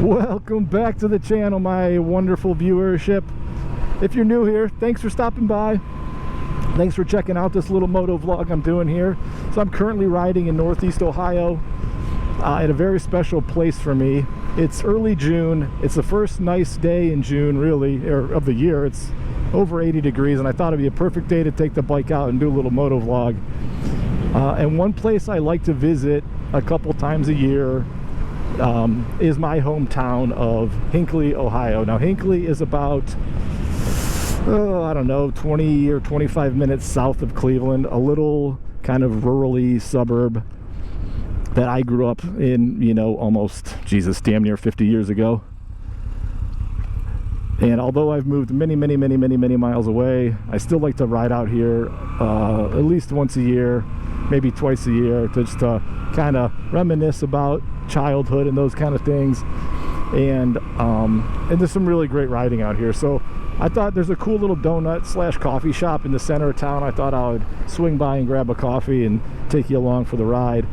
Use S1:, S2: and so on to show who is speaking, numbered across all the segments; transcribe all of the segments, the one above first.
S1: Welcome back to the channel, my wonderful viewership. If you're new here, thanks for stopping by. Thanks for checking out this little moto vlog I'm doing here. So I'm currently riding in Northeast Ohio at a very special place for me. It's early June. It's the first nice day in June, really, or of the year. It's over 80 degrees, and I thought it'd be a perfect day to take the bike out and do a little moto vlog. And one place I like to visit a couple times a year is my hometown of Hinckley, Ohio. Now, Hinckley is about, I don't know, 20 or 25 minutes south of Cleveland, a little kind of rurally suburb that I grew up in, you know, almost, Jesus, damn near 50 years ago. And although I've moved many miles away, I still like to ride out here at least once a year, maybe twice a year, just to kind of reminisce about childhood and those kind of things. And there's some really great riding out here. So I thought there's a cool little donut slash coffee shop in the center of town. I thought I would swing by and grab a coffee and take you along for the ride.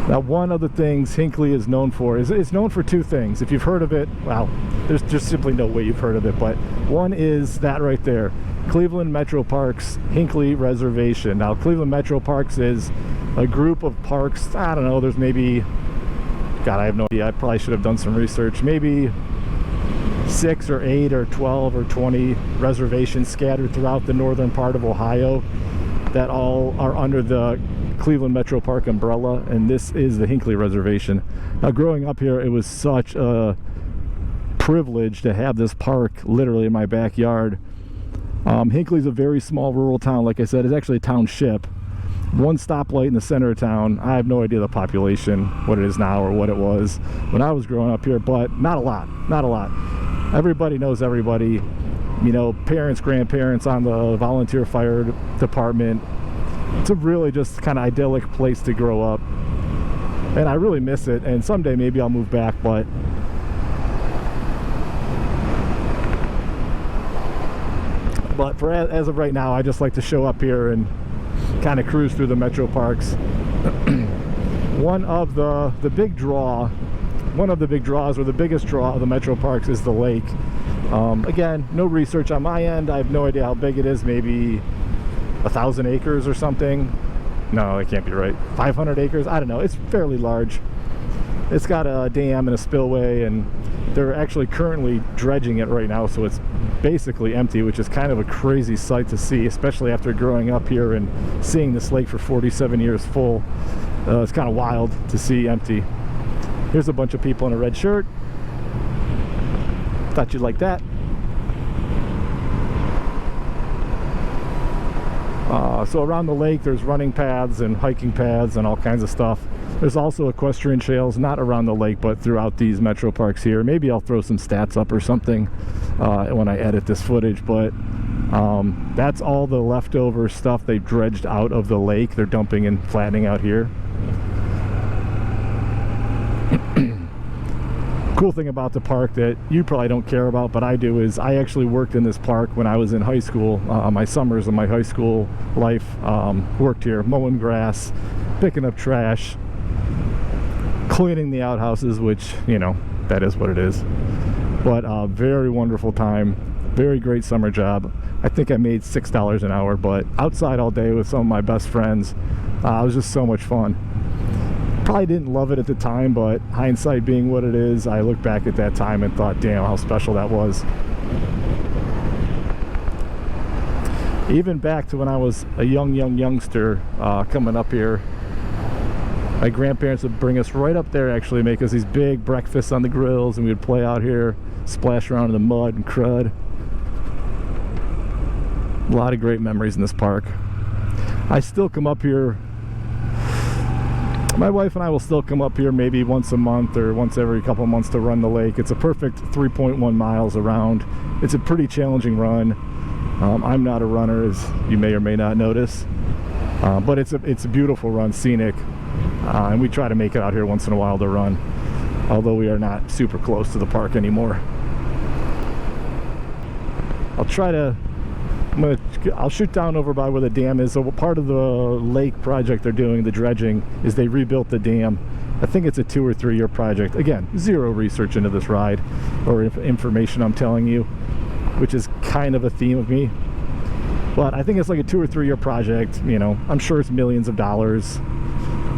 S1: Now, one of the things Hinckley is known for is it's known for two things. If you've heard of it, well, there's just simply no way you've heard of it. But one is that right there, Cleveland Metro Parks Hinckley Reservation. Now, Cleveland Metro Parks is a group of parks. I don't know, there's maybe, God, I have no idea. I probably should have done some research. Maybe 6 or 8 or 12 or 20 reservations scattered throughout the northern part of Ohio that all are under the Cleveland Metro Park umbrella, and this is the Hinckley Reservation. Now, growing up here, it was such a privilege to have this park literally in my backyard. Hinckley's a very small rural town. Like I said, it's actually a township. One stoplight in the center of town. I have no idea the population, what it is now or what it was when I was growing up here, but not a lot. Everybody knows everybody. You know, parents, grandparents on the volunteer fire department. It's a really just kind of idyllic place to grow up, and I really miss it. And someday maybe I'll move back, but for as of right now, I just like to show up here and kind of cruise through the metro parks. One of the biggest draws, or the biggest draw of the metro parks, is the lake. Again, no research on my end. I have no idea how big it is. Maybe 1,000 acres or something. No, it can't be right. 500 acres? I don't know. It's fairly large. It's got a dam and a spillway, and they're actually currently dredging it right now, so it's basically empty, which is kind of a crazy sight to see, especially after growing up here and seeing this lake for 47 years full. It's kind of wild to see empty. Here's a bunch of people in a red shirt. Thought you'd like that. So around the lake, there's running paths and hiking paths and all kinds of stuff. There's also equestrian trails, not around the lake, but throughout these metro parks here. Maybe I'll throw some stats up or something when I edit this footage, but that's all the leftover stuff they've dredged out of the lake. They're dumping and flattening out here. Cool thing about the park that you probably don't care about, but I do, is I actually worked in this park when I was in high school. My summers of my high school life, worked here, mowing grass, picking up trash, cleaning the outhouses, which, you know, that is what it is. But very wonderful time, very great summer job. I think I made $6 an hour, but outside all day with some of my best friends. It was just so much fun. Probably didn't love it at the time, but hindsight being what it is, I look back at that time and thought, damn, how special that was. Even back to when I was a youngster coming up here, my grandparents would bring us right up there, actually make us these big breakfasts on the grills, and we would play out here, splash around in the mud and crud. A lot of great memories in this park. I still come up here. My wife and I will still come up here maybe once a month or once every couple months to run the lake. It's a perfect 3.1 miles around. It's a pretty challenging run. I'm not a runner, as you may or may not notice, but it's a beautiful run, scenic, and we try to make it out here once in a while to run, although we are not super close to the park anymore. I'll try to I'll shoot down over by where the dam is. So part of the lake project they're doing, the dredging, is they rebuilt the dam. I think it's a 2 or 3 year project. Again, zero research into this ride or information I'm telling you, which is kind of a theme of me. But I think it's like a 2 or 3 year project. You know, I'm sure it's millions of dollars,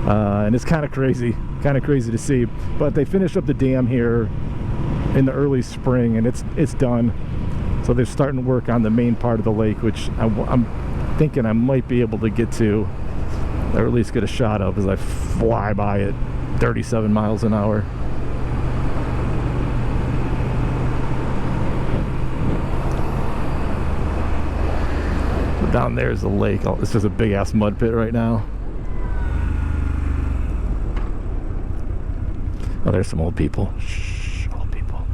S1: and it's kind of crazy to see. But they finished up the dam here in the early spring, and it's done. So they're starting to work on the main part of the lake, which I'm thinking I might be able to get to, or at least get a shot of as I fly by it 37 miles an hour. So down there is the lake. Oh, it's just a big ass mud pit right now. Oh, there's some old people. Shh, old people.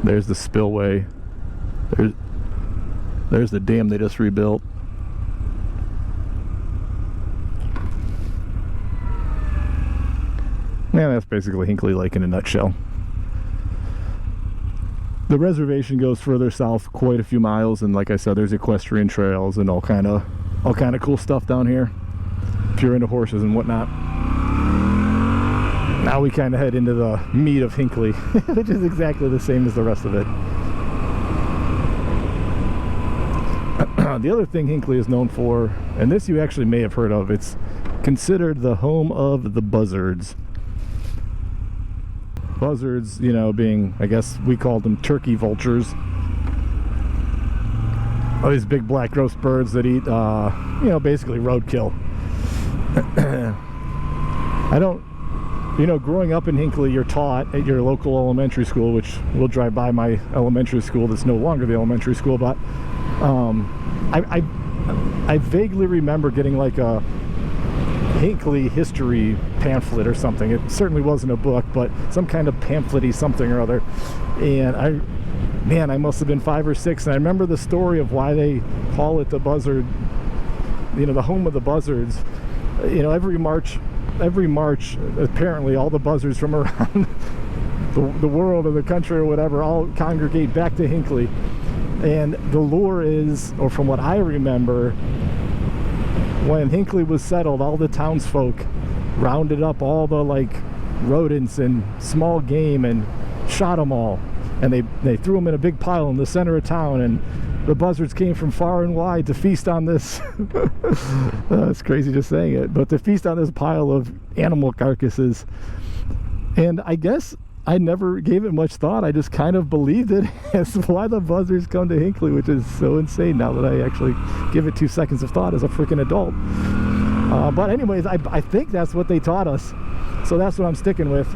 S1: There's the spillway. There's the dam they just rebuilt. Yeah, that's basically Hinckley Lake in a nutshell. The reservation goes further south quite a few miles, and like I said, there's equestrian trails and all kind of cool stuff down here if you're into horses and whatnot. Now we kind of head into the meat of Hinckley, which is exactly the same as the rest of it. The other thing Hinckley is known for, and this you actually may have heard of, it's considered the home of the Buzzards. Buzzards, you know, being, I guess we called them turkey vultures. All these big black gross birds that eat, you know, basically roadkill. You know, growing up in Hinckley, you're taught at your local elementary school, which we'll drive by my elementary school that's no longer the elementary school, but I vaguely remember getting like a Hinckley history pamphlet or something. It certainly wasn't a book, but some kind of pamphlet-y something or other. And I must have been 5 or 6, and I remember the story of why they call it the Buzzard, you know, the home of the Buzzards. You know, every March, apparently all the buzzards from around the world or the country or whatever all congregate back to Hinckley. And the lore is, or from what I remember, when Hinckley was settled, all the townsfolk rounded up all the like rodents and small game and shot them all, and they threw them in a big pile in the center of town, and the buzzards came from far and wide to feast on this. It's crazy just saying it, but to feast on this pile of animal carcasses. And I guess I never gave it much thought. I just kind of believed it as why the buzzards come to Hinckley, which is so insane now that I actually give it 2 seconds of thought as a freaking adult. But anyways, I think that's what they taught us, so that's what I'm sticking with.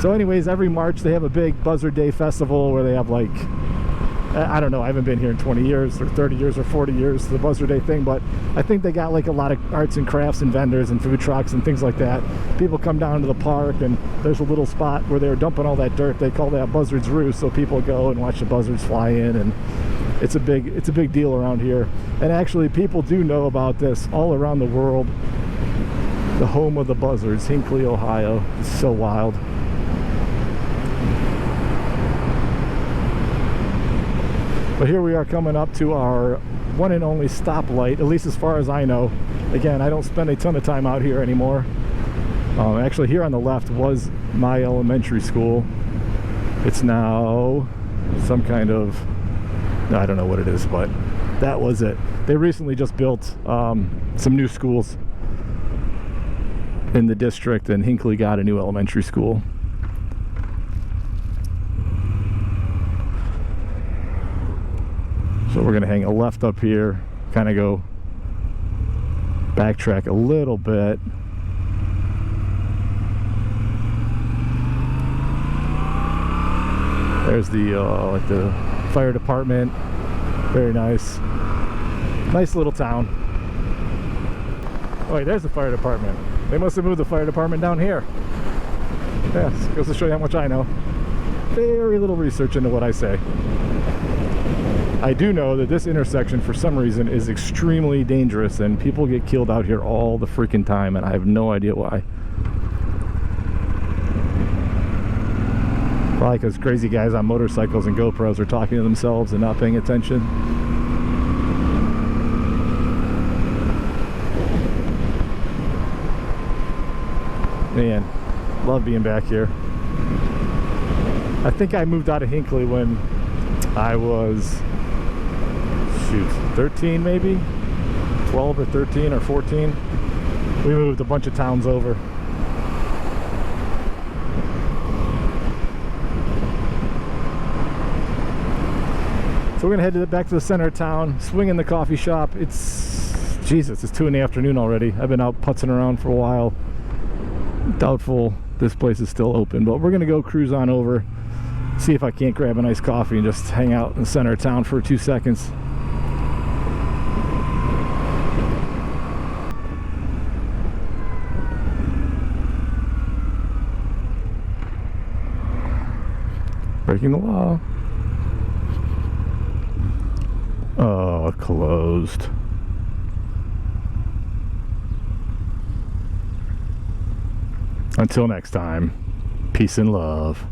S1: So anyways, every March they have a big Buzzard Day festival where they have like, I don't know, I haven't been here in 20 years or 30 years or 40 years, the Buzzard Day thing, but I think they got like a lot of arts and crafts and vendors and food trucks and things like that. People come down to the park, and there's a little spot where they're dumping all that dirt. They call that Buzzard's Roost, so people go and watch the buzzards fly in, and it's a big deal around here. And actually people do know about this all around the world. The home of the Buzzards, Hinckley, Ohio. It's so wild. But here we are coming up to our one and only stoplight, at least as far as I know. Again, I don't spend a ton of time out here anymore. Actually, here on the left was my elementary school. It's now some kind of, I don't know what it is, but that was it. They recently just built some new schools in the district, and Hinckley got a new elementary school. So we're gonna hang a left up here, kind of go backtrack a little bit. There's the like the fire department. Very nice. Nice little town. Oh wait, there's the fire department. They must have moved the fire department down here. Yes, goes to show you how much I know. Very little research into what I say. I do know that this intersection, for some reason, is extremely dangerous, and people get killed out here all the freaking time, and I have no idea why. Probably because crazy guys on motorcycles and GoPros are talking to themselves and not paying attention. Man, love being back here. I think I moved out of Hinckley when I was, shoot, 13 maybe? 12 or 13 or 14. We moved a bunch of towns over. So we're gonna head back to the center of town, swing in the coffee shop. It's, Jesus, it's 2 in the afternoon already. I've been out putzing around for a while. Doubtful this place is still open, but we're gonna go cruise on over, see if I can't grab a nice coffee and just hang out in the center of town for 2 seconds. Breaking the law. Oh, closed. Until next time, peace and love.